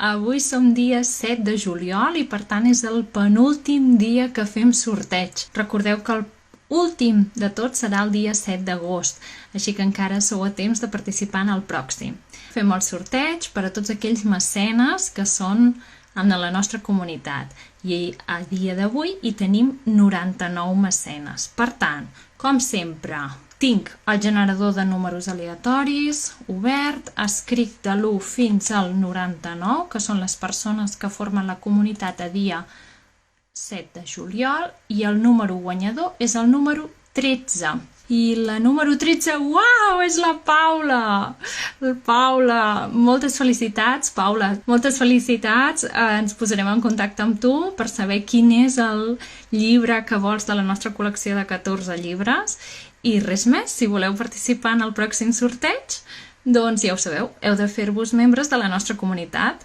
Avui som dia 7 de juliol i per tant és el penúltim dia que fem sorteig. Recordeu que l'últim de tot serà el dia 7 d'agost, així que encara sou a temps de participar en el pròxim. Fem el sorteig per a tots aquells mecenes que són en la nostra comunitat i a dia d'avui hi tenim 99 mecenes. Per tant, com sempre, tinc el generador de números aleatoris obert, escric de l'1 fins al 99, que són les persones que formen la comunitat a dia 7 de juliol, i el número guanyador és el número 13. I la número 13, uau, és la Paula! Paula, moltes felicitats, Paula, moltes felicitats. Ens posarem en contacte amb tu per saber quin és el llibre que vols de la nostra col·lecció de 14 llibres. I res més, si voleu participar en el pròxim sorteig, doncs ja ho sabeu, heu de fer-vos membres de la nostra comunitat.